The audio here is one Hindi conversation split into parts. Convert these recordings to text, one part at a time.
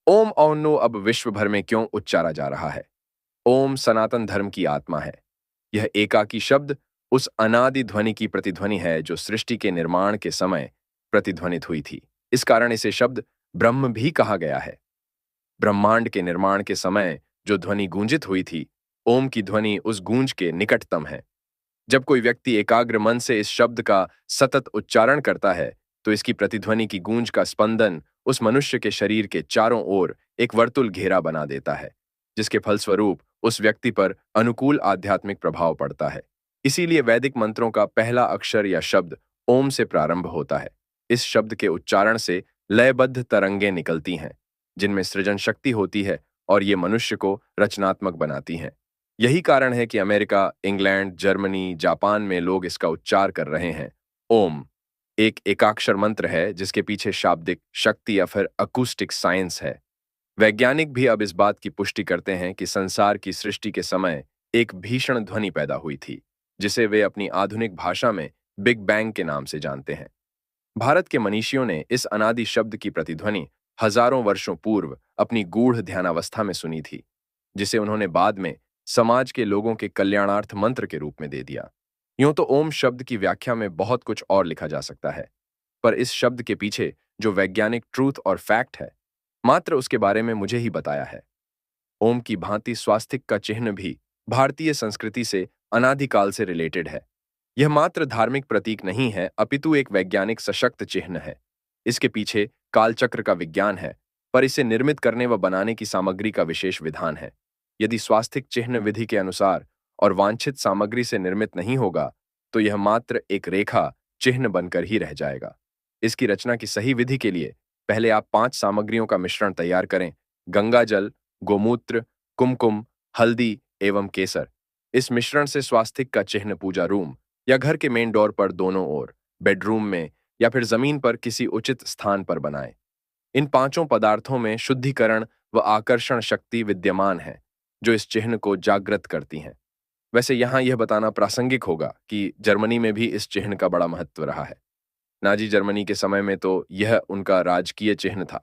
ओम और नो अब विश्व भर में क्यों उच्चारा जा रहा है? ओम सनातन धर्म की आत्मा है। यह एकाकी शब्द उस अनादि ध्वनि की प्रतिध्वनि है जो सृष्टि के निर्माण के समय प्रतिध्वनित हुई थी। इस कारण इसे शब्द ब्रह्म भी कहा गया है। ब्रह्मांड के निर्माण के समय जो ध्वनि गूंजित हुई थी, ओम की ध्वनि उस गूंज के निकटतम है। जब कोई व्यक्ति एकाग्र मन से इस शब्द का सतत उच्चारण करता है, तो इसकी प्रतिध्वनि की गूंज का स्पंदन उस मनुष्य के शरीर के चारों ओर एक वर्तुल घेरा बना देता है, जिसके फलस्वरूप उस व्यक्ति पर अनुकूल आध्यात्मिक प्रभाव पड़ता है। इसीलिए वैदिक मंत्रों का पहला अक्षर या शब्द ओम से प्रारंभ होता है। इस शब्द के उच्चारण से लयबद्ध तरंगें निकलती हैं, जिनमें सृजन शक्ति होती है और ये मनुष्य को रचनात्मक बनाती हैं। यही कारण है कि अमेरिका, इंग्लैंड, जर्मनी, जापान में लोग इसका उच्चार कर रहे हैं। ओम एक एकाक्षर मंत्र है जिसके पीछे शाब्दिक शक्ति या फिर अकूस्टिक साइंस है। वैज्ञानिक भी अब इस बात की पुष्टि करते हैं कि संसार की सृष्टि के समय एक भीषण ध्वनि पैदा हुई थी, जिसे वे अपनी आधुनिक भाषा में बिग बैंग के नाम से जानते हैं। भारत के मनीषियों ने इस अनादि शब्द की प्रतिध्वनि हजारों वर्षों पूर्व अपनी गूढ़ ध्यानावस्था में सुनी थी, जिसे उन्होंने बाद में समाज के लोगों के कल्याणार्थ मंत्र के रूप में दे दिया। यूं तो ओम शब्द की व्याख्या में बहुत कुछ और लिखा जा सकता है, पर इस शब्द के पीछे जो वैज्ञानिक ट्रूथ और फैक्ट है, मात्र उसके बारे में मुझे ही बताया है। ओम की भांति स्वास्तिक का चिन्ह भी भारतीय संस्कृति से अनादिकाल से रिलेटेड है। यह मात्र धार्मिक प्रतीक नहीं है, अपितु एक वैज्ञानिक सशक्त चिन्ह है। इसके पीछे कालचक्र का विज्ञान है, पर इसे निर्मित करने व बनाने की सामग्री का विशेष विधान है। यदि स्वास्तिक चिन्ह विधि के अनुसार और वांछित सामग्री से निर्मित नहीं होगा, तो यह मात्र एक रेखा चिन्ह बनकर ही रह जाएगा। इसकी रचना की सही विधि के लिए पहले आप 5 सामग्रियों का मिश्रण तैयार करें: गंगा जल, गोमूत्र, कुमकुम, हल्दी एवं केसर। इस मिश्रण से स्वास्तिक का चिन्ह पूजा रूम या घर के मेन डोर पर दोनों ओर, बेडरूम में या फिर जमीन पर किसी उचित स्थान पर बनाएं। इन पांचों पदार्थों में शुद्धिकरण व आकर्षण शक्ति विद्यमान है, जो इस चिन्ह को जागृत करती हैं। वैसे यहां यह बताना प्रासंगिक होगा कि जर्मनी में भी इस चिन्ह का बड़ा महत्व रहा है। नाजी जर्मनी के समय में तो यह उनका राजकीय चिन्ह था।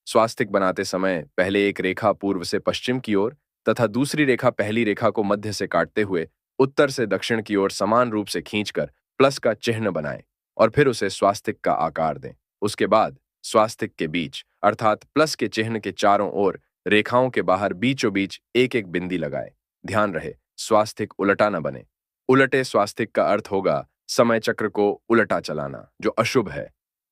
स्वास्तिक बनाते समय पहले एक रेखा पूर्व से पश्चिम की ओर तथा दूसरी रेखा पहली रेखा को मध्य से काटते हुए उत्तर से दक्षिण की ओर समान रूप से खींचकर प्लस का चिन्ह बनाएं और फिर उसे स्वास्तिक का आकार दें। उसके बाद स्वास्तिक के बीच अर्थात प्लस के चिन्ह के चारों ओर रेखाओं के बाहर बीचों बीच एक एक बिंदी लगाए। ध्यान रहे, स्वास्तिक उलटा न बने। उलटे स्वास्तिक का अर्थ होगा समय चक्र को उलटा चलाना, जो अशुभ है।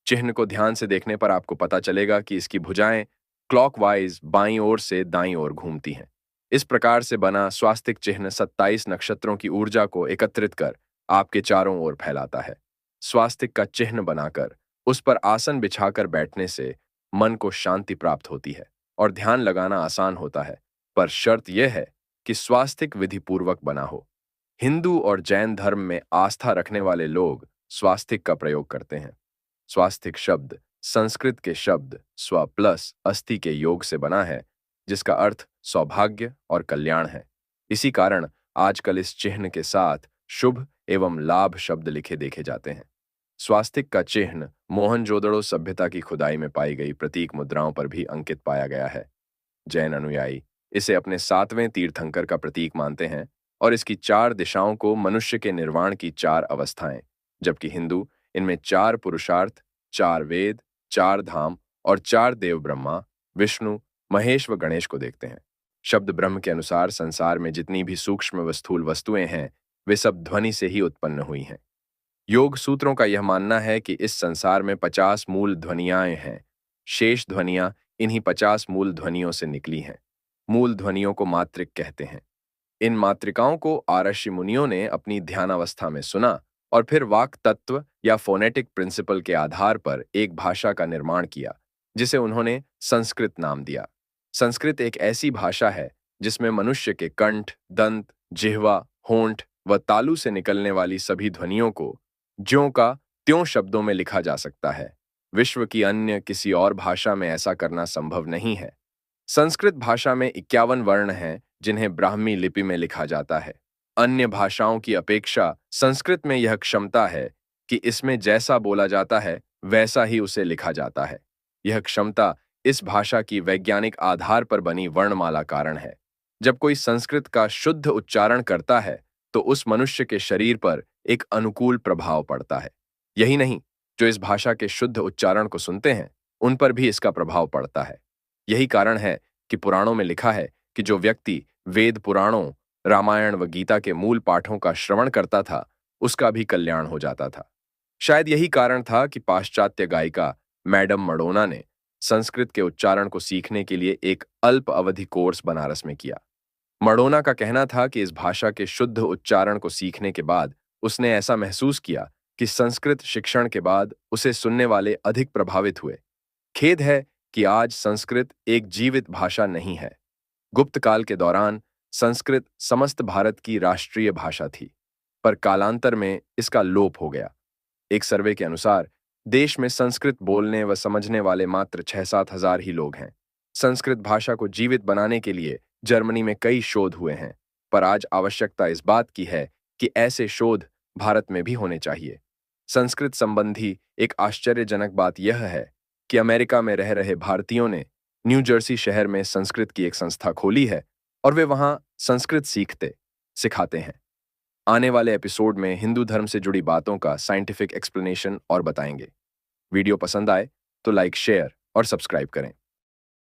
चिन्ह को ध्यान से देखने पर आपको पता चलेगा कि इसकी भुजाएं क्लॉकवाइज बाईं ओर से दाईं ओर घूमती हैं। इस प्रकार से बना स्वास्तिक चिन्ह 27 नक्षत्रों की ऊर्जा को एकत्रित कर आपके चारों ओर फैलाता है। स्वास्तिक का चिन्ह बनाकर उस पर आसन बिछाकर बैठने से मन को शांति प्राप्त होती है और ध्यान लगाना आसान होता है, पर शर्त यह है कि स्वास्तिक विधि पूर्वक बना हो। हिंदू और जैन धर्म में आस्था रखने वाले लोग स्वास्तिक का प्रयोग करते हैं। स्वास्तिक शब्द संस्कृत के शब्द स्व प्लस अस्थि के योग से बना है, जिसका अर्थ सौभाग्य और कल्याण है। इसी कारण आजकल इस चिन्ह के साथ शुभ एवं लाभ शब्द लिखे देखे जाते हैं। स्वास्तिक का चिन्ह मोहनजोदड़ो सभ्यता की खुदाई में पाई गई प्रतीक मुद्राओं पर भी अंकित पाया गया है। जैन अनुयायी इसे अपने 7वें तीर्थंकर का प्रतीक मानते हैं और इसकी 4 दिशाओं को मनुष्य के निर्वाण की 4 अवस्थाएं, जबकि हिंदू इनमें 4 पुरुषार्थ, 4 वेद, 4 धाम और 4 देव ब्रह्मा, विष्णु, महेश व गणेश को देखते हैं। शब्द ब्रह्म के अनुसार संसार में जितनी भी सूक्ष्म व स्थूल वस्तुएं हैं, वे सब ध्वनि से ही उत्पन्न हुई हैं। योग सूत्रों का यह मानना है कि इस संसार में 50 मूल ध्वनियाएं हैं। शेष ध्वनियां इन्हीं 50 मूल ध्वनियों से निकली हैं। मूल ध्वनियों को मात्रिक कहते हैं। इन मात्रिकाओं को आर्षि मुनियों ने अपनी ध्यानावस्था में सुना और फिर वाक तत्व या फोनेटिक प्रिंसिपल के आधार पर एक भाषा का निर्माण किया, जिसे उन्होंने संस्कृत नाम दिया। संस्कृत एक ऐसी भाषा है जिसमें मनुष्य के कंठ, दंत, जिह्वा, होंठ व तालु से निकलने वाली सभी ध्वनियों को ज्यों का त्यों शब्दों में लिखा जा सकता है। विश्व की अन्य किसी और भाषा में ऐसा करना संभव नहीं है। संस्कृत भाषा में 51 वर्ण हैं जिन्हें ब्राह्मी लिपि में लिखा जाता है। अन्य भाषाओं की अपेक्षा संस्कृत में यह क्षमता है कि इसमें जैसा बोला जाता है वैसा ही उसे लिखा जाता है। यह क्षमता इस भाषा की वैज्ञानिक आधार पर बनी वर्णमाला कारण है। जब कोई संस्कृत का शुद्ध उच्चारण करता है तो उस मनुष्य के शरीर पर एक अनुकूल प्रभाव पड़ता है। यही नहीं, जो इस भाषा के शुद्ध उच्चारण को सुनते हैं उन पर भी इसका प्रभाव पड़ता है। यही कारण है कि पुराणों में लिखा है कि जो व्यक्ति वेद पुराणों, रामायण व गीता के मूल पाठों का श्रवण करता था उसका भी कल्याण हो जाता था। शायद यही कारण था कि पाश्चात्य गायिका मैडम मडोना ने संस्कृत के उच्चारण को सीखने के लिए एक अल्प अवधि कोर्स बनारस में किया। मडोना का कहना था कि इस भाषा के शुद्ध उच्चारण को सीखने के बाद उसने ऐसा महसूस किया कि संस्कृत शिक्षण के बाद उसे सुनने वाले अधिक प्रभावित हुए। खेद है कि आज संस्कृत एक जीवित भाषा नहीं है। गुप्त काल के दौरान संस्कृत समस्त भारत की राष्ट्रीय भाषा थी, पर कालांतर में इसका लोप हो गया। एक सर्वे के अनुसार देश में संस्कृत बोलने व समझने वाले मात्र 6-7 हजार ही लोग हैं। संस्कृत भाषा को जीवित बनाने के लिए जर्मनी में कई शोध हुए हैं, पर आज आवश्यकता इस बात की है कि ऐसे शोध भारत में भी होने चाहिए। संस्कृत संबंधी एक आश्चर्यजनक बात यह है कि अमेरिका में रह रहे भारतीयों ने न्यू जर्सी शहर में संस्कृत की एक संस्था खोली है और वे वहां संस्कृत सिखाते हैं। आने वाले एपिसोड में हिंदू धर्म से जुड़ी बातों का साइंटिफिक एक्सप्लेनेशन और बताएंगे। वीडियो पसंद आए तो लाइक, शेयर और सब्सक्राइब करें।